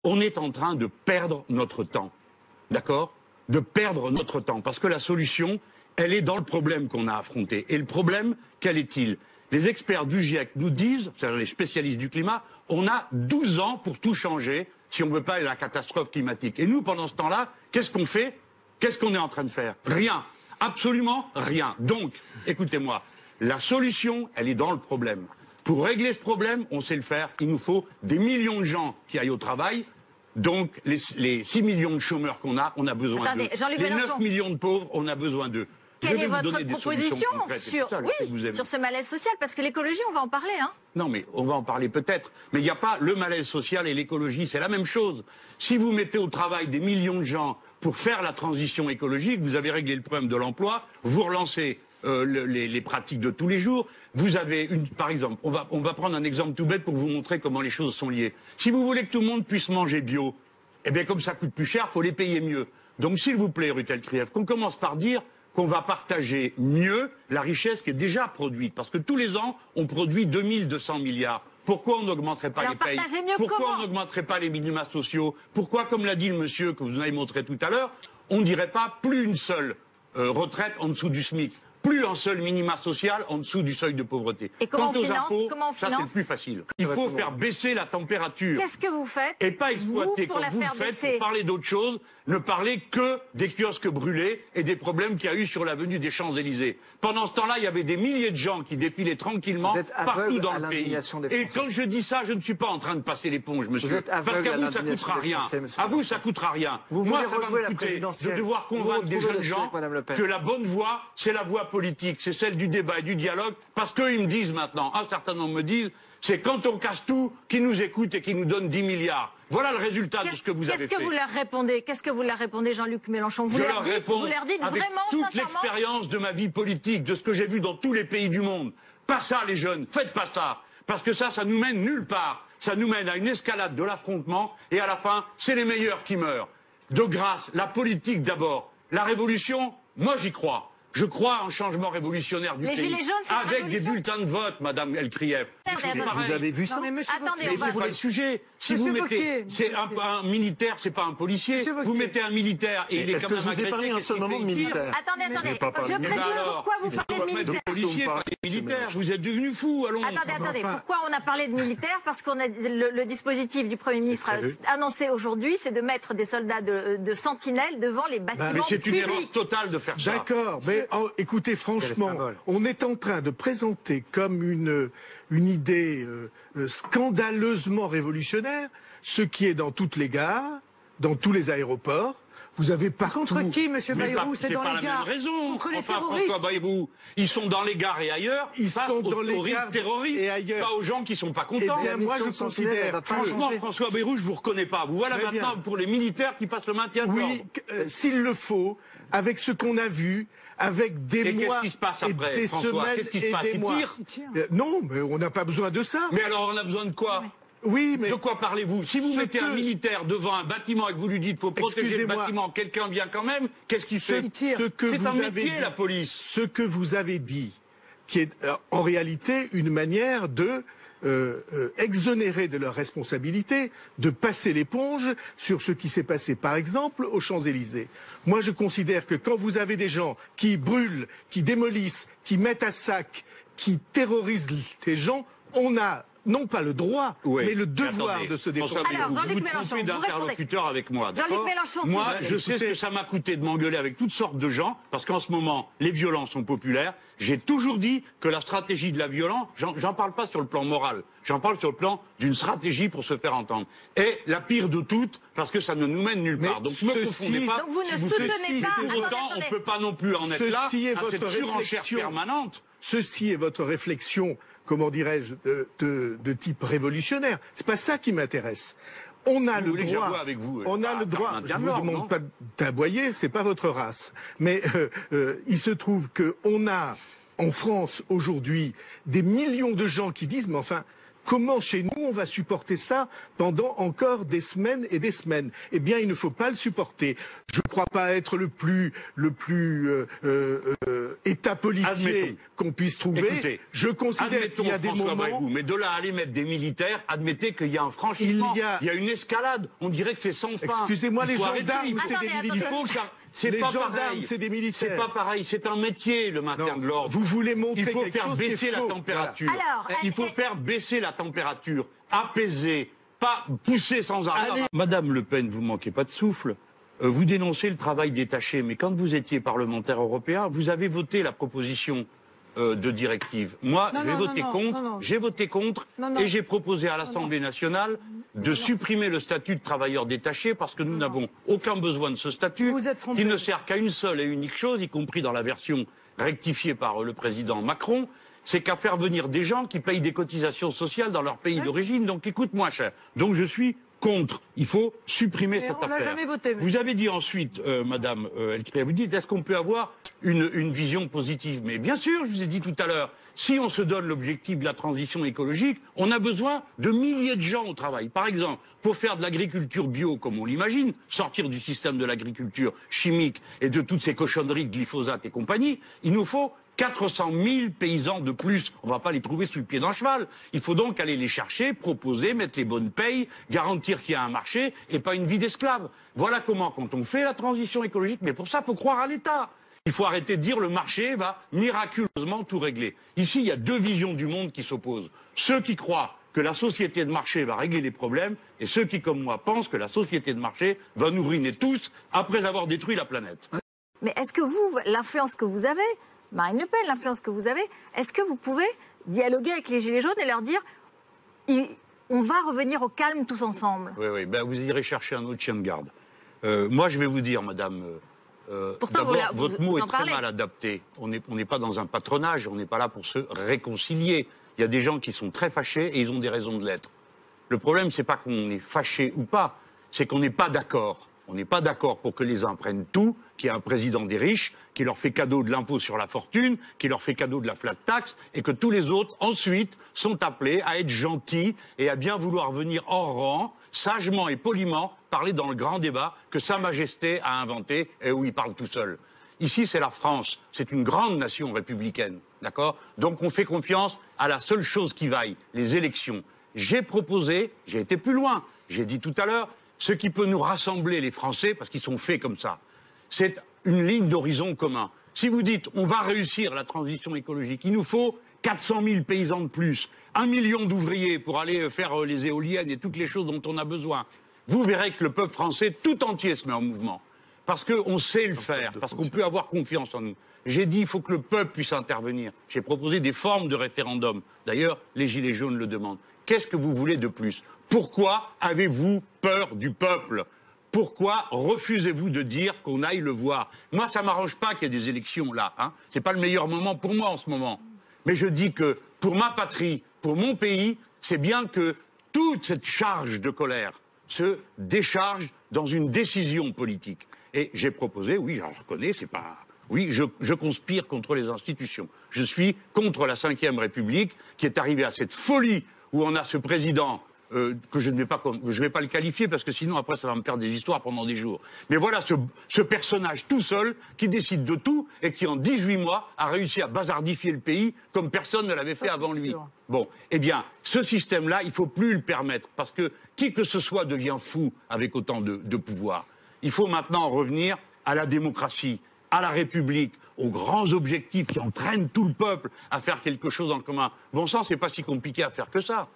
on est en train de perdre notre temps. D'accord ? De perdre notre temps. Parce que la solution, elle est dans le problème qu'on a affronté. Et le problème, quel est-il ? Les experts du GIEC nous disent, c'est-à-dire les spécialistes du climat, on a 12 ans pour tout changer si on ne veut pas la catastrophe climatique. Et nous, pendant ce temps-là, qu'est-ce qu'on fait ? Qu'est-ce qu'on est en train de faire ? Rien. Absolument rien. Donc, écoutez-moi, la solution, elle est dans le problème. Pour régler ce problème, on sait le faire. Il nous faut des millions de gens qui aillent au travail. Donc, les 6 millions de chômeurs qu'on a, on a besoin d'eux. Les 9 millions de pauvres, on a besoin d'eux. Quelle est votre proposition sur ce malaise social? Parce que l'écologie, on va en parler, hein. Non, mais on va en parler peut-être. Mais il n'y a pas le malaise social et l'écologie, c'est la même chose. Si vous mettez au travail des millions de gens pour faire la transition écologique, vous avez réglé le problème de l'emploi, vous relancez les pratiques de tous les jours. Vous avez par exemple, on va prendre un exemple tout bête pour vous montrer comment les choses sont liées. Si vous voulez que tout le monde puisse manger bio, eh bien comme ça coûte plus cher, il faut les payer mieux. Donc s'il vous plaît, Rutel Krief, qu'on commence par dire qu'on va partager mieux la richesse qui est déjà produite. Parce que tous les ans, on produit 2200 milliards. Pourquoi on n'augmenterait pas les payes? Pourquoi on n'augmenterait pas les minima sociaux? Pourquoi, comme l'a dit le monsieur que vous avez montré tout à l'heure, on ne dirait pas plus une seule retraite en dessous du SMIC, plus un seul minima social en dessous du seuil de pauvreté. Et quant aux impôts, ça c'est le plus facile. Il faut faire baisser la température. Qu'est-ce que vous faites? Et pas exploiter comme vous le faites pour parler d'autre chose, ne parler que des kiosques brûlés et des problèmes qu'il y a eu sur l'avenue des Champs-Élysées. Pendant ce temps-là, il y avait des milliers de gens qui défilaient tranquillement partout dans le pays. Et quand je dis ça, je ne suis pas en train de passer l'éponge, monsieur. Parce qu'à vous, ça ne coûtera rien. À vous, ça ne coûtera rien. Moi, ça va me coûter de devoir convaincre des jeunes gens que la bonne voie, c'est la voie politique, c'est celle du débat et du dialogue, parce qu'ils me disent maintenant, un certain nombre me disent, c'est quand on casse tout, qu'ils nous écoutent et qu'ils nous donnent 10 milliards. Voilà le résultat de ce que vous avez fait. Qu'est-ce que vous leur répondez? Qu'est-ce que vous leur répondez, Jean-Luc Mélenchon? Vous leur dites avec vraiment, toute l'expérience de ma vie politique, de ce que j'ai vu dans tous les pays du monde. Pas ça, les jeunes, faites pas ça. Parce que ça nous mène nulle part. Ça nous mène à une escalade de l'affrontement et à la fin, c'est les meilleurs qui meurent. De grâce, la politique d'abord. La révolution, moi j'y crois. Je crois en changement révolutionnaire du pays, avec des bulletins de vote, Madame El Krief. Vous avez vu ça? Attendez, c'est pas le sujet. Si vous mettez, c'est un militaire, c'est pas un policier. Vous mettez un militaire et il est quand même agressé. Vous avez parlé un seul moment de militaire. Attendez. Je précise pourquoi vous parlez de militaire. Vous êtes devenu fou. Allons. Attendez. Pourquoi on a parlé de militaire? Parce qu'on a le dispositif du Premier ministre a annoncé aujourd'hui, c'est de mettre des soldats de sentinelle devant les bâtiments publics. Mais c'est une erreur totale de faire ça. D'accord, mais écoutez, franchement, on est en train de présenter comme une idée scandaleusement révolutionnaire ce qui est dans toutes les gares, dans tous les aéroports. Vous avez partout... Contre qui, monsieur Bayrou? C'est dans les gares. C'est pas la même raison. Contre les terroristes. François Bayrou, ils sont dans les gares et ailleurs. Ils sont dans les gares terroristes et ailleurs. Pas aux gens qui sont pas contents. Eh bien, moi, je considère que... Franchement, François Bayrou, je vous reconnais pas. Vous voilà maintenant pour les militaires qui passent le maintien de l'ordre. Oui, s'il le faut, avec ce qu'on a vu, avec des mois qu'est-ce qui se passe après, et des semaines qu'est-ce qui se passe? et des mois. Non, mais on n'a pas besoin de ça. Mais alors, on a besoin de quoi? Oui, mais... De quoi parlez-vous? Si vous mettez un militaire devant un bâtiment et que vous lui dites qu'il faut protéger le bâtiment, quelqu'un vient quand même, qu'est-ce qu'il fait? C'est un métier, la police. Ce que vous avez dit, qui est en réalité une manière de exonérer de leurs responsabilités, de passer l'éponge sur ce qui s'est passé, par exemple, aux Champs-Élysées. Moi, je considère que quand vous avez des gens qui brûlent, qui démolissent, qui mettent à sac, qui terrorisent les gens, on a non pas le droit, mais le devoir de se défendre. Vous vous trompez d'interlocuteur avec moi, d'accord? Moi, je sais ce que ça m'a coûté de m'engueuler avec toutes sortes de gens, parce qu'en ce moment, les violences sont populaires. J'ai toujours dit que la stratégie de la violence, j'en parle pas sur le plan moral, j'en parle sur le plan d'une stratégie pour se faire entendre. Et la pire de toutes, parce que ça ne nous mène nulle part. Donc ne me confondez pas. Donc vous ne soutenez pas. Pour autant, on ne peut pas non plus en être là, à cette surenchère permanente. Ceci est votre réflexion, comment dirais-je, de type révolutionnaire. C'est pas ça qui m'intéresse. On a le droit. Avec vous, on a le droit. Je vous demande pas d'aboyer, c'est pas votre race. Mais il se trouve que on a en France aujourd'hui des millions de gens qui disent, mais enfin, Comment chez nous on va supporter ça pendant encore des semaines et des semaines? Eh bien, il ne faut pas le supporter. Je ne crois pas être le plus État policier qu'on puisse trouver. Écoutez, je considère qu'il y a des moments... Bayrou, mais de là à aller mettre des militaires, admettez qu'il y a un franchissement, il y a une escalade. On dirait que c'est sans fin. Excusez-moi, les gendarmes, c'est des militaires. C'est les pas gendarmes, pareil. C'est des militaires. C'est pas pareil. C'est un métier, le maintien de l'ordre. Vous voulez montrer il faut quelque faire chose baisser la faux. température. Voilà. Il faut faire baisser la température, apaiser, pas pousser sans arrêt. Madame Le Pen, vous manquez pas de souffle. Vous dénoncez le travail détaché, mais quand vous étiez parlementaire européen, vous avez voté la proposition de directive. Moi, j'ai voté contre, et j'ai proposé à l'Assemblée nationale de supprimer le statut de travailleur détaché parce que nous n'avons aucun besoin de ce statut qui ne sert qu'à une seule et unique chose, y compris dans la version rectifiée par le président Macron, c'est qu'à faire venir des gens qui payent des cotisations sociales dans leur pays d'origine, donc qui coûtent moins cher. Donc je suis contre. Il faut supprimer cette affaire. On n'a jamais voté. Vous avez dit ensuite, Madame Elkria, vous dites, est-ce qu'on peut avoir une vision positive? Mais bien sûr, je vous ai dit tout à l'heure, si on se donne l'objectif de la transition écologique, on a besoin de milliers de gens au travail. Par exemple, pour faire de l'agriculture bio, comme on l'imagine, sortir du système de l'agriculture chimique et de toutes ces cochonneries, glyphosate et compagnie, il nous faut 400 000 paysans de plus. On ne va pas les trouver sous le pied d'un cheval. Il faut donc aller les chercher, proposer, mettre les bonnes payes, garantir qu'il y a un marché et pas une vie d'esclave. Voilà comment, quand on fait la transition écologique, mais pour ça, il faut croire à l'État. Il faut arrêter de dire le marché va miraculeusement tout régler. Ici, il y a deux visions du monde qui s'opposent. Ceux qui croient que la société de marché va régler les problèmes et ceux qui, comme moi, pensent que la société de marché va nous ruiner tous après avoir détruit la planète. Mais est-ce que vous, l'influence que vous avez, Marine Le Pen, l'influence que vous avez, est-ce que vous pouvez dialoguer avec les Gilets jaunes et leur dire on va revenir au calme tous ensemble? Oui, ben, vous irez chercher un autre chien de garde. Moi, je vais vous dire, madame, d'abord, votre mot est très mal adapté. On n'est pas dans un patronage, on n'est pas là pour se réconcilier. Il y a des gens qui sont très fâchés et ils ont des raisons de l'être. Le problème, c'est pas qu'on est fâché ou pas, c'est qu'on n'est pas d'accord. On n'est pas d'accord pour que les uns prennent tout, qu'il y ait un président des riches, qui leur fait cadeau de l'impôt sur la fortune, qui leur fait cadeau de la flat tax, et que tous les autres, ensuite, sont appelés à être gentils et à bien vouloir venir hors rang, sagement et poliment, parler dans le grand débat que Sa Majesté a inventé et où il parle tout seul. Ici, c'est la France, c'est une grande nation républicaine, d'accord? Donc on fait confiance à la seule chose qui vaille, les élections. J'ai proposé, j'ai été plus loin, j'ai dit tout à l'heure, ce qui peut nous rassembler les Français, parce qu'ils sont faits comme ça, c'est une ligne d'horizon commun. Si vous dites on va réussir la transition écologique, il nous faut 400 000 paysans de plus, 1 million d'ouvriers pour aller faire les éoliennes et toutes les choses dont on a besoin. Vous verrez que le peuple français tout entier se met en mouvement. Parce qu'on sait le faire, parce qu'on peut avoir confiance en nous. J'ai dit il faut que le peuple puisse intervenir. J'ai proposé des formes de référendum. D'ailleurs, les Gilets jaunes le demandent. Qu'est-ce que vous voulez de plus? Pourquoi avez-vous peur du peuple? Pourquoi refusez-vous de dire qu'on aille le voir? Moi, ça ne m'arrange pas qu'il y ait des élections là. Ce n'est pas le meilleur moment pour moi en ce moment. Mais je dis que pour ma patrie, pour mon pays, c'est bien que toute cette charge de colère se décharge dans une décision politique. Et j'ai proposé, oui, j'en reconnais, c'est pas... Oui, je conspire contre les institutions. Je suis contre la Ve République qui est arrivée à cette folie où on a ce président que je ne vais pas le qualifier parce que sinon après ça va me faire des histoires pendant des jours. Mais voilà ce personnage tout seul qui décide de tout et qui en 18 mois a réussi à bazardifier le pays comme personne ne l'avait fait avant lui. Bon, eh bien, ce système-là, il ne faut plus le permettre parce que qui que ce soit devient fou avec autant de pouvoir. Il faut maintenant revenir à la démocratie, à la République, aux grands objectifs qui entraînent tout le peuple à faire quelque chose en commun. Bon sang, c'est pas si compliqué à faire que ça.